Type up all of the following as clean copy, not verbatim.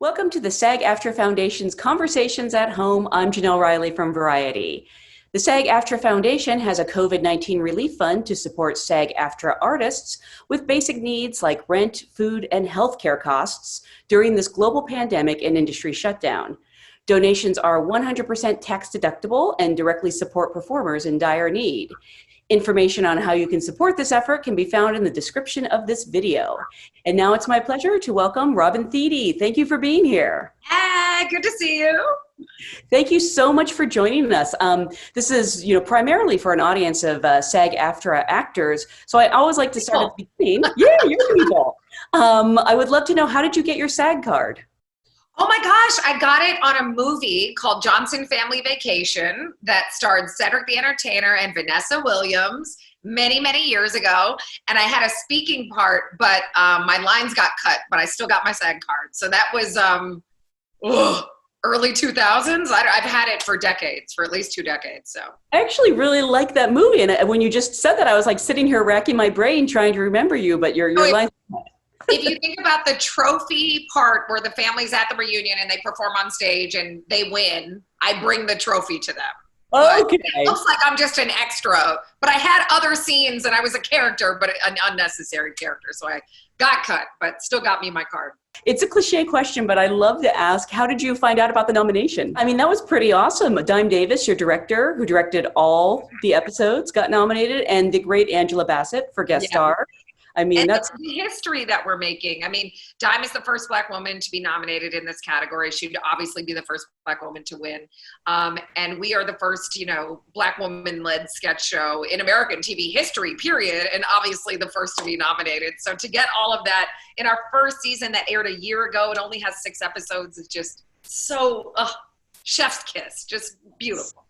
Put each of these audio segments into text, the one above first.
Welcome to the SAG-AFTRA Foundation's Conversations at Home. I'm Jenelle Riley from Variety. The SAG-AFTRA Foundation has a COVID-19 relief fund to support SAG-AFTRA artists with basic needs like rent, food, and healthcare costs during this global pandemic and industry shutdown. Donations are 100% tax deductible and directly support performers in dire need. Information on how you can support this effort can be found in the description of this video. And now it's my pleasure to welcome Robin Thede. Thank you for being here. Hey, good to see you. Thank you so much for joining us. This is, primarily for an audience of SAG-AFTRA actors. So I always like to start at the beginning. Yeah, you're people. I would love to know, how did you get your SAG card? Oh my gosh, I got it on a movie called Johnson Family Vacation that starred Cedric the Entertainer and Vanessa Williams many, many years ago. And I had a speaking part, but my lines got cut, but I still got my SAG card. So that was early 2000s. I've had it for decades, for at least 2 decades. So I actually really like that movie. And when you just said that, I was like sitting here racking my brain trying to remember you, but your lines. If you think about the trophy part where the family's at the reunion and they perform on stage and they win, I bring the trophy to them. Okay. It looks like I'm just an extra, but I had other scenes and I was a character, but an unnecessary character. So I got cut, but still got me my card. It's a cliche question, but I love to ask, how did you find out about the nomination? I mean, that was pretty awesome. Dime Davis, your director, who directed all the episodes, got nominated, and the great Angela Bassett for guest star. I mean, and that's the history that we're making. I mean, Dime is the first Black woman to be nominated in this category. She'd obviously be the first Black woman to win. And we are the first, Black woman-led sketch show in American TV history, period. And obviously the first to be nominated. So to get all of that in our first season that aired a year ago, it only has 6 episodes, is just so, chef's kiss, just beautiful.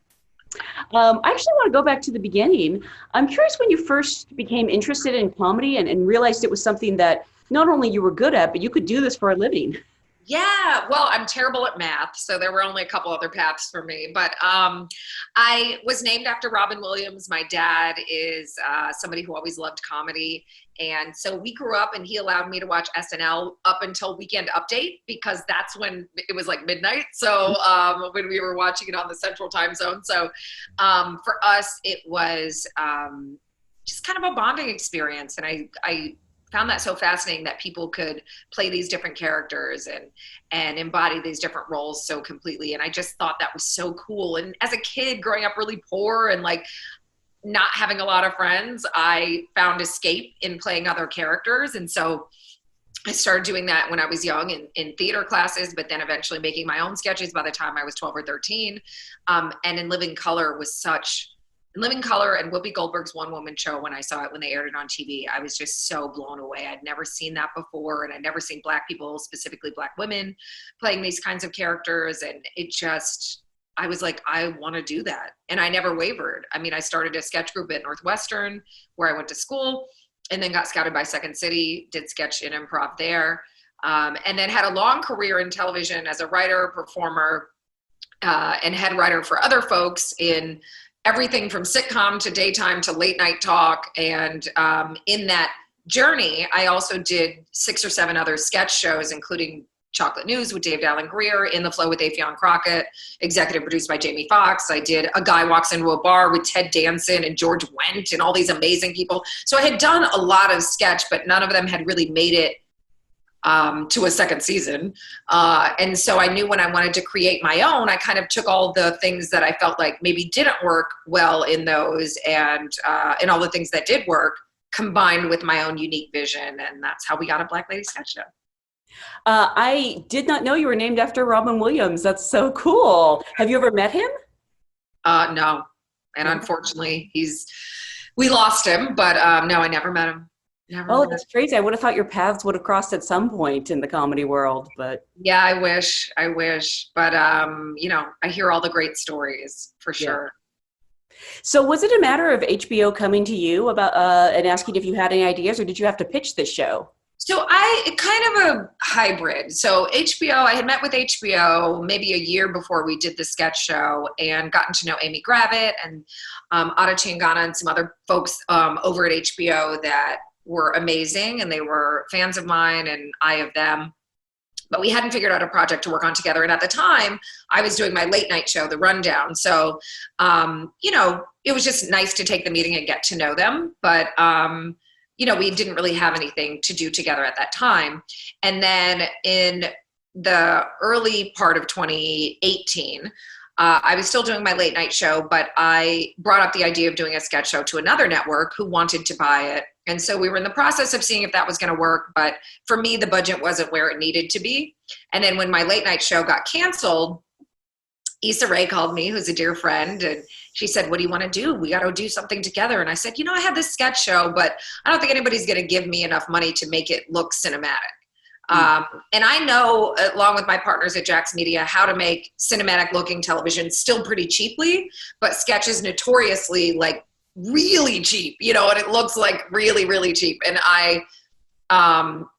I actually want to go back to the beginning. I'm curious when you first became interested in comedy and realized it was something that not only you were good at, but you could do this for a living. Yeah, well, I'm terrible at math, so there were only a couple other paths for me. But I was named after Robin Williams. My dad is somebody who always loved comedy. And so we grew up and he allowed me to watch SNL up until Weekend Update, because that's when it was like midnight. So when we were watching it on the Central Time Zone. So for us, it was just kind of a bonding experience. And I found that so fascinating that people could play these different characters and embody these different roles so completely. And I just thought that was so cool. And as a kid growing up really poor and like not having a lot of friends, I found escape in playing other characters. And so I started doing that when I was young in theater classes, but then eventually making my own sketches by the time I was 12 or 13. And in Living Color was such... Living Color and Whoopi Goldberg's One Woman Show, when I saw it, when they aired it on TV, I was just so blown away. I'd never seen that before, and I'd never seen Black people, specifically Black women, playing these kinds of characters. And it just, I was like, I want to do that. And I never wavered. I mean, I started a sketch group at Northwestern where I went to school, and then got scouted by Second City, did sketch and improv there, and then had a long career in television as a writer, performer, and head writer for other folks in everything from sitcom to daytime to late night talk. And in that journey, I also did 6 or 7 other sketch shows, including Chocolate News with Dave Dallin Greer, In the Flow with Affion Crockett, executive produced by Jamie Foxx. I did A Guy Walks Into a Bar with Ted Danson and George Wendt and all these amazing people. So I had done a lot of sketch, but none of them had really made it to a second season. And so I knew when I wanted to create my own, I kind of took all the things that I felt like maybe didn't work well in those and all the things that did work, combined with my own unique vision. And that's how we got a Black Lady Sketch Show. I did not know you were named after Robin Williams. That's so cool. Have you ever met him? No. And unfortunately, we lost him, but no, I never met him. Oh, that's crazy. I would have thought your paths would have crossed at some point in the comedy world, but. Yeah, I wish. But, I hear all the great stories for sure. So was it a matter of HBO coming to you about and asking if you had any ideas, or did you have to pitch this show? So kind of a hybrid. So HBO, I had met with HBO maybe a year before we did the sketch show and gotten to know Amy Gravitt and Ada Chingana and some other folks over at HBO that were amazing, and they were fans of mine and I of them. but we hadn't figured out a project to work on together. And at the time I was doing my late night show, The Rundown. So, you know, it was just nice to take the meeting and get to know them. But, you know, we didn't really have anything to do together at that time. And then in the early part of 2018, I was still doing my late night show, but I brought up the idea of doing a sketch show to another network who wanted to buy it. And so we were in the process of seeing if that was going to work. But for me, the budget wasn't where it needed to be. And then when my late night show got canceled, Issa Rae called me, who's a dear friend, and she said, what do you want to do? We got to do something together. And I said, you know, I have this sketch show, but I don't think anybody's going to give me enough money to make it look cinematic. And I know, along with my partners at Jax Media, how to make cinematic looking television still pretty cheaply, but sketch is notoriously like really cheap, you know, and it looks like really, really cheap. And I,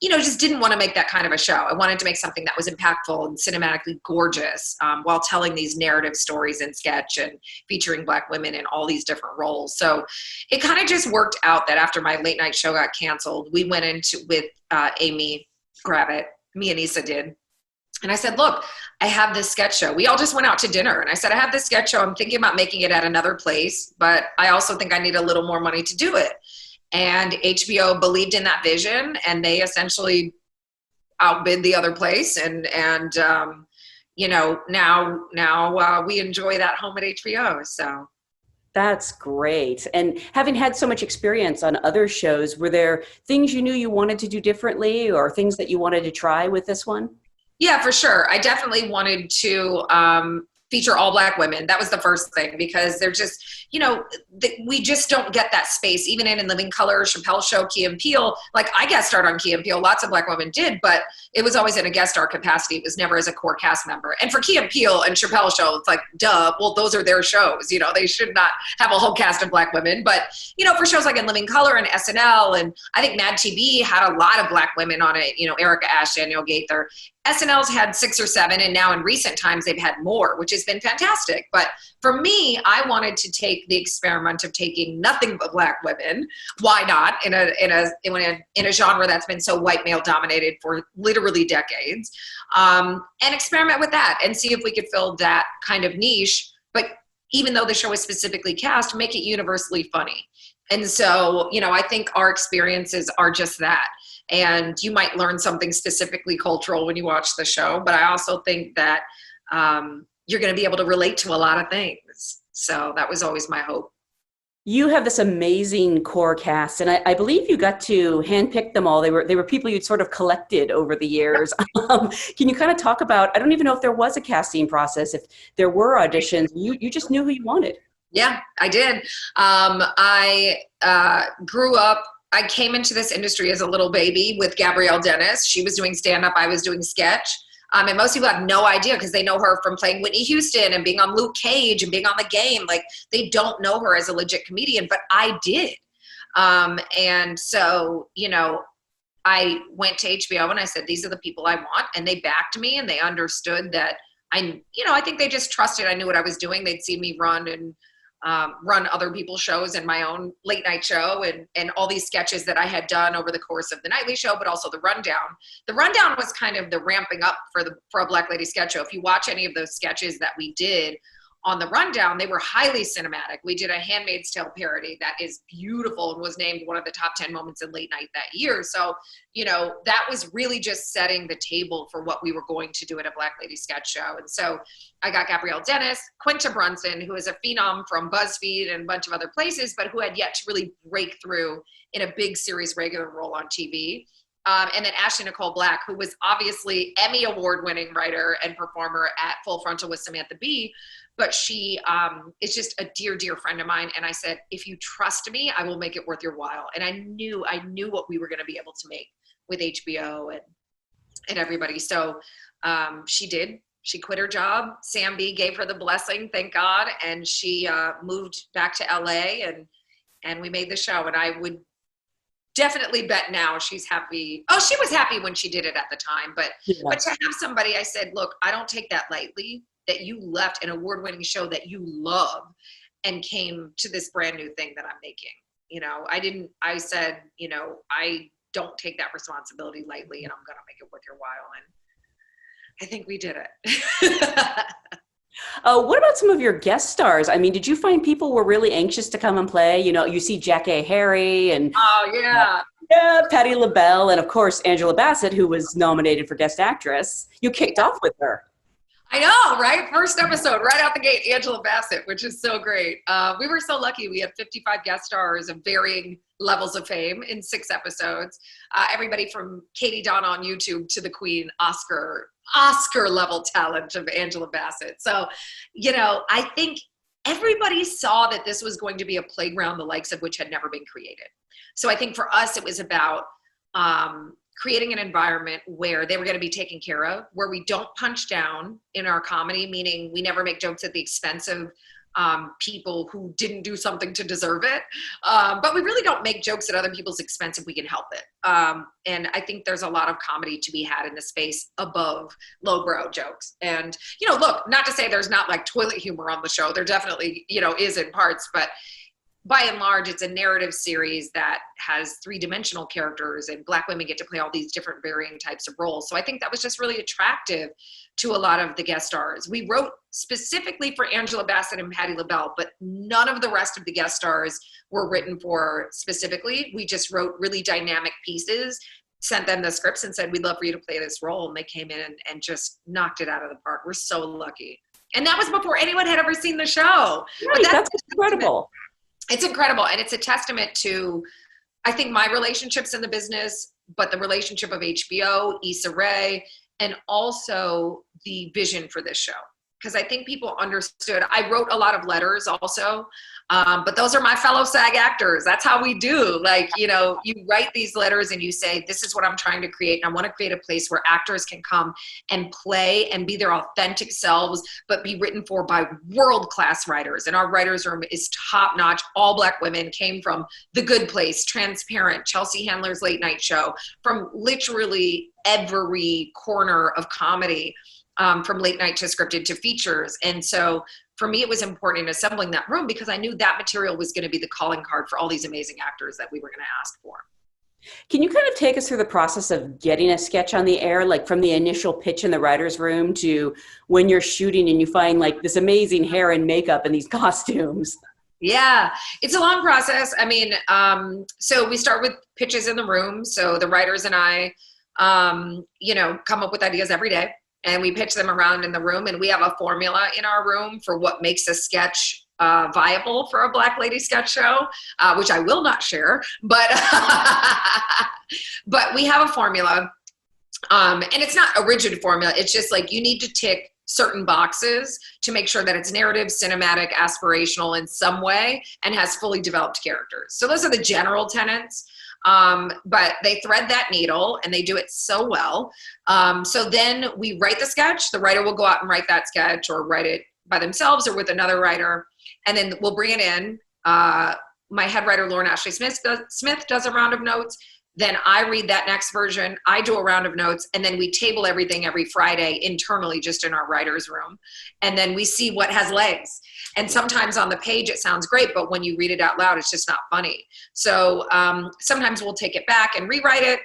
you know, just didn't want to make that kind of a show. I wanted to make something that was impactful and cinematically gorgeous, while telling these narrative stories in sketch and featuring Black women in all these different roles. So it kind of just worked out that after my late night show got canceled, we went into with Amy Gravitt, me and Issa did. And I said, look, I have this sketch show. We all just went out to dinner. And I said, I have this sketch show. I'm thinking about making it at another place, but I also think I need a little more money to do it. And HBO believed in that vision, and they essentially outbid the other place. And you know, now we enjoy that home at HBO. So. That's great. And having had so much experience on other shows, were there things you knew you wanted to do differently or things that you wanted to try with this one? Yeah, for sure. I definitely wanted to feature all Black women. That was the first thing, because they're just, you know, we just don't get that space, even in Living Color, Chappelle Show, Key and Peele. Like, I guest starred on Key and Peele, lots of Black women did, but it was always in a guest star capacity. It was never as a core cast member. And for Key and Peele and Chappelle Show, it's like, duh, well, those are their shows. You know, they should not have a whole cast of Black women. But, you know, for shows like In Living Color and SNL, and I think Mad TV had a lot of Black women on it, you know, Erica Ash, Danielle Gaither. SNL's had 6 or 7, and now in recent times they've had more, which has been fantastic. But for me, I wanted to take the experiment of taking nothing but Black women. Why not in a genre that's been so white male dominated for literally decades, and experiment with that and see if we could fill that kind of niche. But even though the show is specifically cast, make it universally funny. And so, you know, I think our experiences are just that. And you might learn something specifically cultural when you watch the show, but I also think that you're going to be able to relate to a lot of things. So that was always my hope. You have this amazing core cast, and I believe you got to handpick them all. They were people you'd sort of collected over the years. Can you kind of talk about, I don't even know if there was a casting process, if there were auditions, you just knew who you wanted. Yeah, I did. I grew up, I came into this industry as a little baby with Gabrielle Dennis. She was doing stand-up, I was doing sketch. And most people have no idea because they know her from playing Whitney Houston and being on Luke Cage and being on The Game. Like, they don't know her as a legit comedian, but I did. And so, you know, I went to HBO and I said, these are the people I want. And they backed me, and they understood that I think they just trusted I knew what I was doing. They'd see me run other people's shows and my own late night show and all these sketches that I had done over the course of the nightly show, but also the rundown. The rundown was kind of the ramping up for a Black lady sketch show. If you watch any of those sketches that we did on the rundown, they were highly cinematic. We did a Handmaid's Tale parody that is beautiful and was named one of the top 10 moments in late night that year. So, you know, that was really just setting the table for what we were going to do at a Black lady sketch show. And so I got Gabrielle Dennis, Quinta Brunson, who is a phenom from BuzzFeed and a bunch of other places, but who had yet to really break through in a big series regular role on TV. And then Ashley Nicole Black, who was obviously Emmy award-winning writer and performer at Full Frontal with Samantha Bee, but she is just a dear, dear friend of mine. And I said, if you trust me, I will make it worth your while. And I knew what we were going to be able to make with HBO and everybody. So she did. She quit her job. Sam B gave her the blessing, thank God. And she moved back to LA and we made the show. And I would definitely bet now she's happy. Oh, she was happy when she did it at the time. But to have somebody, I said, look, I don't take that lightly, that you left an award-winning show that you love and came to this brand new thing that I'm making. You know, I said, you know, I don't take that responsibility lightly, and I'm going to make it worth your while. And I think we did it. What about some of your guest stars? I mean, did you find people were really anxious to come and play? You know, you see Jack A. Harry and Oh, yeah. yeah, Patti LaBelle, and of course, Angela Bassett, who was nominated for Guest Actress. You kicked off with her. I know, right? First episode, right out the gate, Angela Bassett, which is so great. We were so lucky. We had 55 guest stars of varying levels of fame in 6 episodes. Everybody from Katie Donna on YouTube to the Queen, Oscar level talent of Angela Bassett. So, you know, I think everybody saw that this was going to be a playground the likes of which had never been created. So I think for us, it was about creating an environment where they were going to be taken care of, where we don't punch down in our comedy, meaning we never make jokes at the expense of people who didn't do something to deserve it. But we really don't make jokes at other people's expense if we can help it. And I think there's a lot of comedy to be had in the space above lowbrow jokes. And, you know, look, not to say there's not like toilet humor on the show. There definitely, you know, is in parts, but by and large, it's a narrative series that has 3-dimensional characters, and Black women get to play all these different varying types of roles. So I think that was just really attractive to a lot of the guest stars. We wrote specifically for Angela Bassett and Patti LaBelle, but none of the rest of the guest stars were written for specifically. We just wrote really dynamic pieces, sent them the scripts and said, we'd love for you to play this role. And they came in and just knocked it out of the park. We're so lucky. And that was before anyone had ever seen the show. Right, but that's incredible. It's incredible. And it's a testament to, I think, my relationships in the business, but the relationship of HBO, Issa Rae, and also the vision for this show. Because I think people understood. I wrote a lot of letters also, but those are my fellow SAG actors. That's how we do. Like, you know, you write these letters and you say, this is what I'm trying to create. And I want to create a place where actors can come and play and be their authentic selves, but be written for by world-class writers. And our writers' room is top-notch. All Black women came from The Good Place, Transparent, Chelsea Handler's Late Night Show, from literally every corner of comedy. From late night to scripted to features. And so for me, it was important in assembling that room because I knew that material was going to be the calling card for all these amazing actors that we were going to ask for. Can you kind of take us through the process of getting a sketch on the air, like from the initial pitch in the writer's room to when you're shooting and you find like this amazing hair and makeup and these costumes? Yeah, it's a long process. I mean, so we start with pitches in the room. So the writers and I, you know, come up with ideas every day. And we pitch them around in the room, and we have a formula in our room for what makes a sketch viable for a Black lady sketch show, which I will not share, but but we have a formula, and it's not a rigid formula. It's just like you need to tick certain boxes to make sure that it's narrative, cinematic, aspirational in some way, and has fully developed characters. So those are the general tenets. But they thread that needle and they do it so well. So then we write the sketch. The writer will go out and write that sketch or write it by themselves or with another writer. And then we'll bring it in. My head writer, Lauren Ashley Smith does a round of notes. Then I read that next version. I do a round of notes, and then we table everything every Friday internally, just in our writer's room. And then we see what has legs. And sometimes on the page it sounds great, but when you read it out loud, it's just not funny. So sometimes we'll take it back and rewrite it.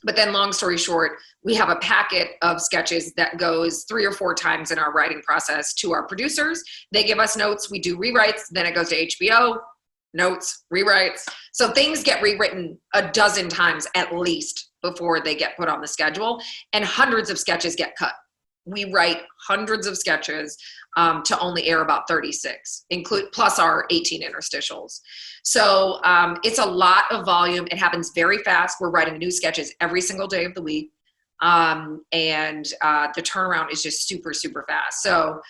But then long story short, we have a packet of sketches that goes 3 or 4 times in our writing process to our producers. They give us notes. We do rewrites. Then it goes to HBO. Notes, rewrites. So things get rewritten a dozen times at least before they get put on the schedule, and hundreds of sketches get cut. We write hundreds of sketches to only air about 36, plus our 18 interstitials. So it's a lot of volume. It happens very fast. We're writing new sketches every single day of the week. And the turnaround is just super, super fast. So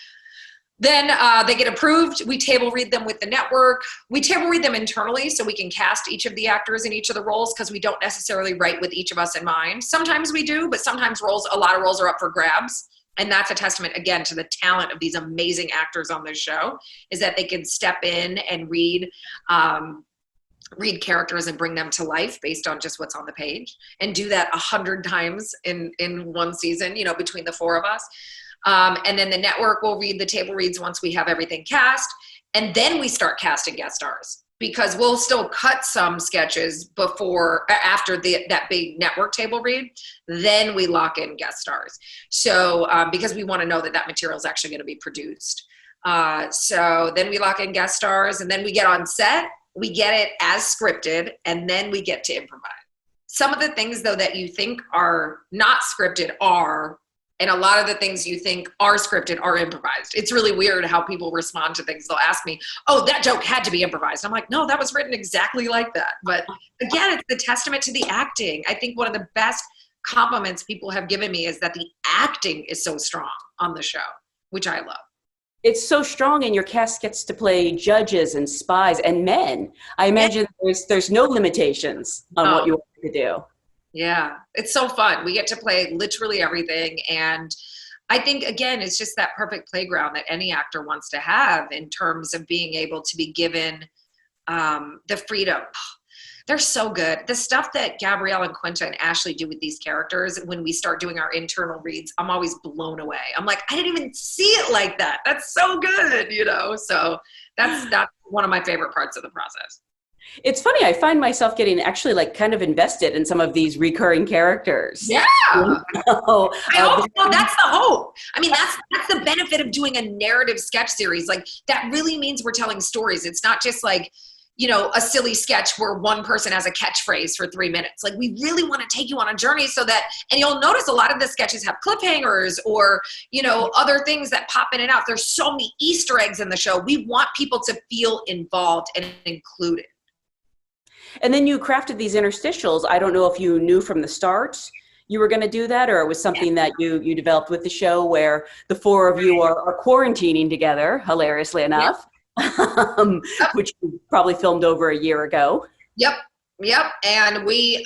then they get approved. We table read them with the network. We table read them internally so we can cast each of the actors in each of the roles, because we don't necessarily write with each of us in mind. Sometimes we do, but sometimes a lot of roles are up for grabs. And that's a testament, again, to the talent of these amazing actors on this show, is that they can step in and read characters and bring them to life based on just what's on the page, and do that 100 times in one season, you know, between the 4 of us. And then the network will read the table reads once we have everything cast. And then we start casting guest stars. because we'll still cut some sketches after that big network table read. Then we lock in guest stars. So because we want to know that material is actually going to be produced. So then we lock in guest stars, and then we get on set, we get it as scripted, and then we get to improvise. Some of the things though that you think are not scripted are, and a lot of the things you think are scripted are improvised. It's really weird how people respond to things. They'll ask me, oh, that joke had to be improvised. I'm like, no, that was written exactly like that. But again, it's the testament to the acting. I think one of the best compliments people have given me is that the acting is so strong on the show, which I love. It's so strong, and your cast gets to play judges and spies and men. I imagine there's no limitations on what you want to do. Yeah, it's so fun. We get to play literally everything. And I think, again, it's just that perfect playground that any actor wants to have in terms of being able to be given the freedom. They're so good. The stuff that Gabrielle and Quinta and Ashley do with these characters, when we start doing our internal reads, I'm always blown away. I'm like, I didn't even see it like that. That's so good, you know? So that's one of my favorite parts of the process. It's funny, I find myself getting actually like kind of invested in some of these recurring characters. Yeah. I hope that's the hope. I mean, that's the benefit of doing a narrative sketch series. Like, that really means we're telling stories. It's not just like, you know, a silly sketch where one person has a catchphrase for 3 minutes. Like, we really want to take you on a journey so that, and you'll notice a lot of the sketches have cliffhangers or, you know, other things that pop in and out. There's so many Easter eggs in the show. We want people to feel involved and included. And then you crafted these interstitials. I don't know if you knew from the start you were going to do that, or it was something that you developed with the show where the four of you are quarantining together, hilariously enough, which you probably filmed over a year ago. Yep. And we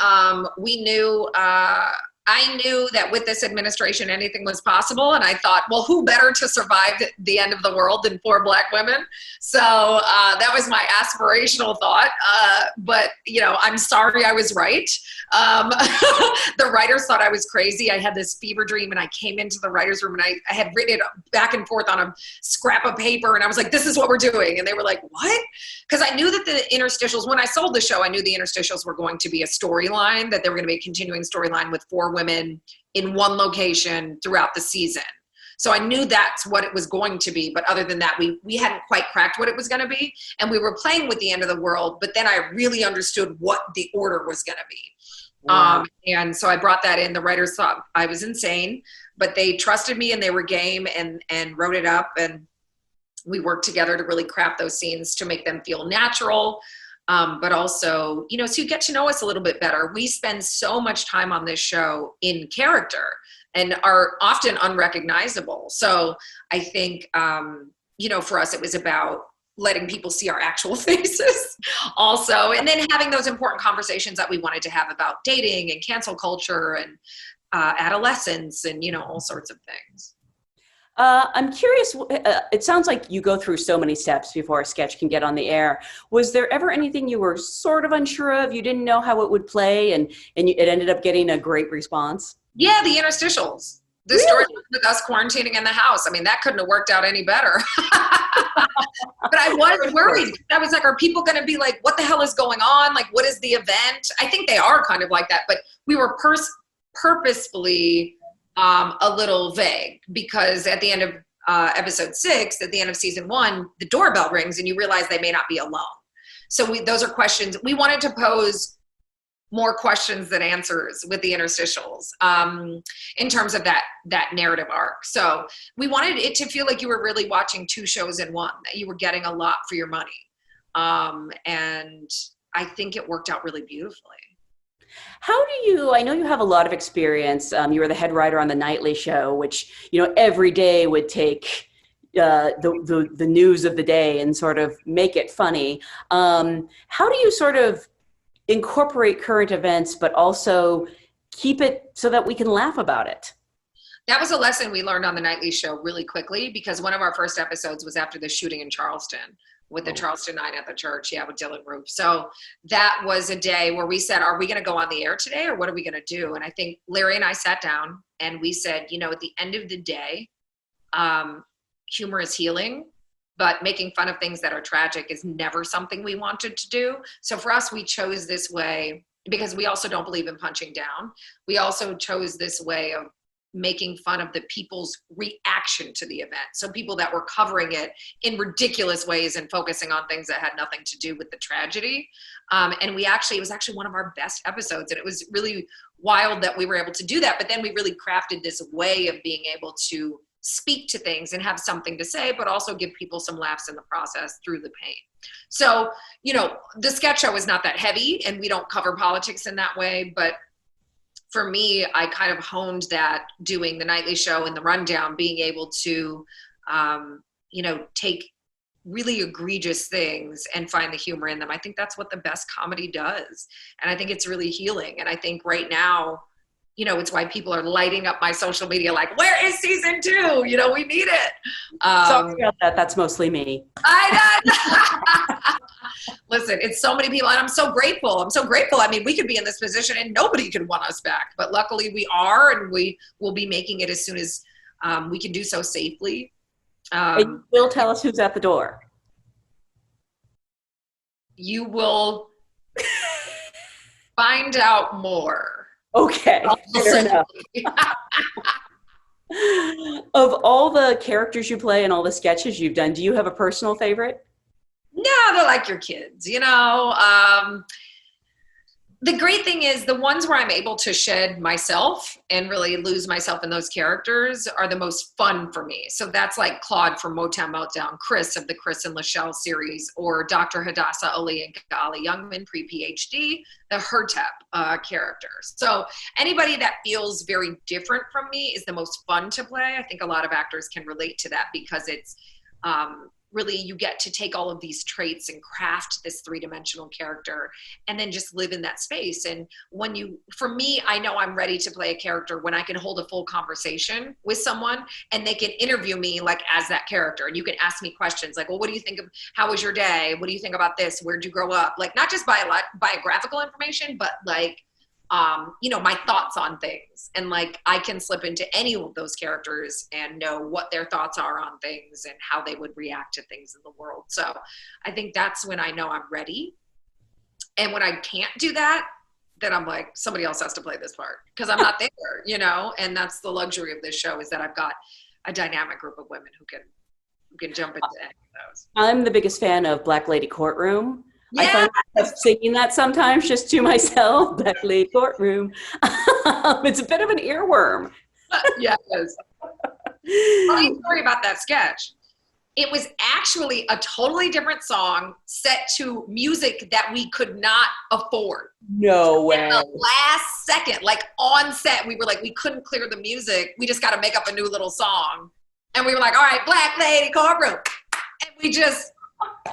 knew, I knew that with this administration, anything was possible. And I thought, well, who better to survive the end of the world than 4 Black women? So that was my aspirational thought. But, you know, I'm sorry I was right. The writers thought I was crazy. I had this fever dream, and I came into the writer's room, and I had written it back and forth on a scrap of paper. And I was like, this is what we're doing. And they were like, what? Because I knew that the interstitials, when I sold the show, I knew the interstitials were going to be a storyline, that they were going to be a continuing storyline with 4 women in one location throughout the season. So I knew that's what it was going to be. But other than that, we hadn't quite cracked what it was going to be. And we were playing with the end of the world, but then I really understood what the order was going to be. Wow. And so I brought that in. The writers thought I was insane, but they trusted me, and they were game and wrote it up. And we worked together to really craft those scenes to make them feel natural. But also, you know, so you get to know us a little bit better. We spend so much time on this show in character and are often unrecognizable. So I think, you know, for us, it was about letting people see our actual faces also. And then having those important conversations that we wanted to have about dating and cancel culture and adolescence and, you know, all sorts of things. I'm curious, it sounds like you go through so many steps before a sketch can get on the air. Was there ever anything you were sort of unsure of, you didn't know how it would play, and it ended up getting a great response? Yeah, the interstitials. The story with us quarantining in the house. I mean, that couldn't have worked out any better. But I was worried. I was like, are people going to be like, what the hell is going on? Like, what is the event? I think they are kind of like that, but we were purposefully a little vague, because at the end of episode 6, at the end of season 1, the doorbell rings and you realize they may not be alone. So those are questions. We wanted to pose more questions than answers with the interstitials in terms of that narrative arc. So we wanted it to feel like you were really watching 2 shows in one, that you were getting a lot for your money. And I think it worked out really beautifully. How do you, I know you have a lot of experience. You were the head writer on The Nightly Show, which, you know, every day would take the news of the day and sort of make it funny. How do you sort of incorporate current events, but also keep it so that we can laugh about it? That was a lesson we learned on The Nightly Show really quickly, because one of our first episodes was after the shooting in Charleston with the Charleston 9 at the church. Yeah, with Dylan Roof. So that was a day where we said, are we going to go on the air today, or what are we going to do? And I think Larry and I sat down and we said, you know, at the end of the day, humor is healing. but making fun of things that are tragic is never something we wanted to do. So for us, we chose this way because we also don't believe in punching down. We also chose this way of making fun of the people's reaction to the event. So people that were covering it in ridiculous ways and focusing on things that had nothing to do with the tragedy. And it was actually one of our best episodes. And it was really wild that we were able to do that. But then we really crafted this way of being able to speak to things and have something to say, but also give people some laughs in the process through the pain. So, the sketch show is not that heavy and we don't cover politics in that way, but for me, I kind of honed that doing the nightly show and the rundown, being able to, take really egregious things and find the humor in them. I think that's what the best comedy does. And I think it's really healing. And I think right now, it's why people are lighting up my social media like, where is season 2? We need it. Sorry about that. That's mostly me. I know. Listen, it's so many people, and I'm so grateful. I mean, we could be in this position and nobody could want us back, but luckily we are, and we will be making it as soon as we can do so safely. And you will tell us who's at the door. You will find out more. Okay, fair enough. Of all the characters you play and all the sketches you've done, do you have a personal favorite? No, they're like your kids, The great thing is the ones where I'm able to shed myself and really lose myself in those characters are the most fun for me. So that's like Claude from Motown Meltdown, Chris of the Chris and Lachelle series, or Dr. Hadassah Ali and Gali Youngman, pre-PhD, the Hertep character. So anybody that feels very different from me is the most fun to play. I think a lot of actors can relate to that because it's really, you get to take all of these traits and craft this 3-dimensional character and then just live in that space. And for me, I know I'm ready to play a character when I can hold a full conversation with someone and they can interview me like as that character. And you can ask me questions like, well, what do you think of, how was your day? What do you think about this? Where'd you grow up? Like not just biographical information, but like, my thoughts on things. And like, I can slip into any of those characters and know what their thoughts are on things and how they would react to things in the world. So I think that's when I know I'm ready. And when I can't do that, then I'm like, somebody else has to play this part because I'm not there, and that's the luxury of this show is that I've got a dynamic group of women who can jump into any of those. I'm the biggest fan of Black Lady Courtroom. Yeah. I find myself singing that sometimes just to myself, Black Lady Courtroom. It's a bit of an earworm. Yes. Funny story about that sketch. It was actually a totally different song set to music that we could not afford. No way. At the last second, like on set, we were like, we couldn't clear the music. We just got to make up a new little song. And we were like, all right, Black Lady Courtroom. And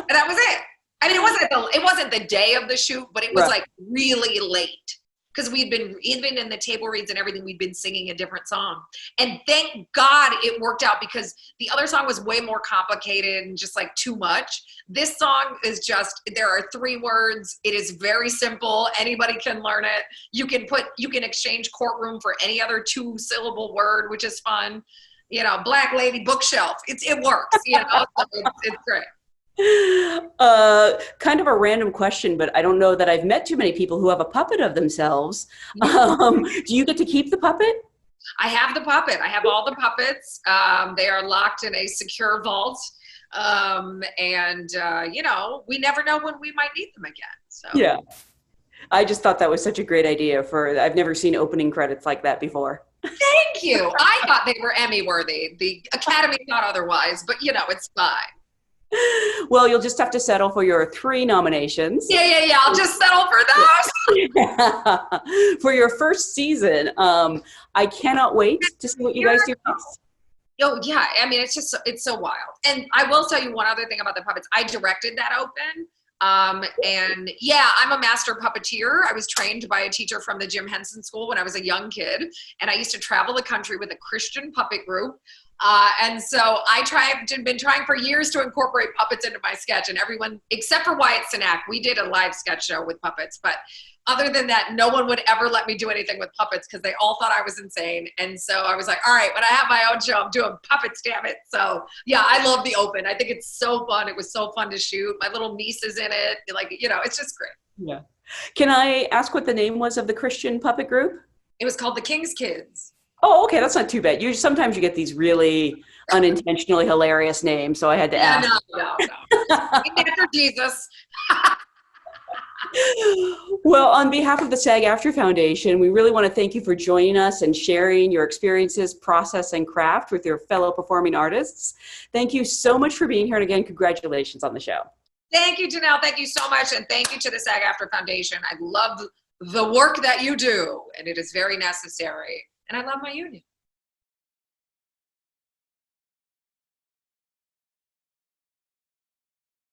that was it. I mean, it wasn't the day of the shoot, but it was like really late because we'd been, even in the table reads and everything, we'd been singing a different song. And thank God it worked out because the other song was way more complicated and just like too much. This song is just, there are 3 words. It is very simple. Anybody can learn it. You can exchange courtroom for any other 2-syllable word, which is fun. Black Lady Bookshelf. It works, so it's great. Kind of a random question, but I don't know that I've met too many people who have a puppet of themselves. Do you get to keep the puppet? I have the puppet. I have all the puppets. They are locked in a secure vault. We never know when we might need them again. So yeah, I just thought that was such a great idea I've never seen opening credits like that before. Thank you. I thought they were Emmy worthy. The Academy thought otherwise, but it's fine. Well, you'll just have to settle for your 3 nominations. Yeah. I'll just settle for those. Yeah. For your first season. I cannot wait to see what you guys do next. Oh, yeah. I mean, it's so wild. And I will tell you one other thing about the puppets. I directed that open. And yeah, I'm a master puppeteer. I was trained by a teacher from the Jim Henson School when I was a young kid. And I used to travel the country with a Christian puppet group. And so been trying for years to incorporate puppets into my sketch, and everyone, except for Wyatt Cenac, we did a live sketch show with puppets, but Other than that, no one would ever let me do anything with puppets because they all thought I was insane. And so I was like, all right, when I have my own show, I'm doing puppets, damn it. So yeah, I love the open. I think it's so fun. It was so fun to shoot. My little niece is in it. Like, it's just great. Yeah. Can I ask what the name was of the Christian puppet group? It was called The King's Kids. Oh, okay. That's not too bad. Sometimes you get these really unintentionally hilarious names, so I had to ask. No. After Jesus. Well, on behalf of the SAG-AFTRA Foundation, we really want to thank you for joining us and sharing your experiences, process, and craft with your fellow performing artists. Thank you so much for being here, and again, congratulations on the show. Thank you, Jenelle. Thank you so much, and thank you to the SAG-AFTRA Foundation. I love the work that you do, and it is very necessary, and I love my union.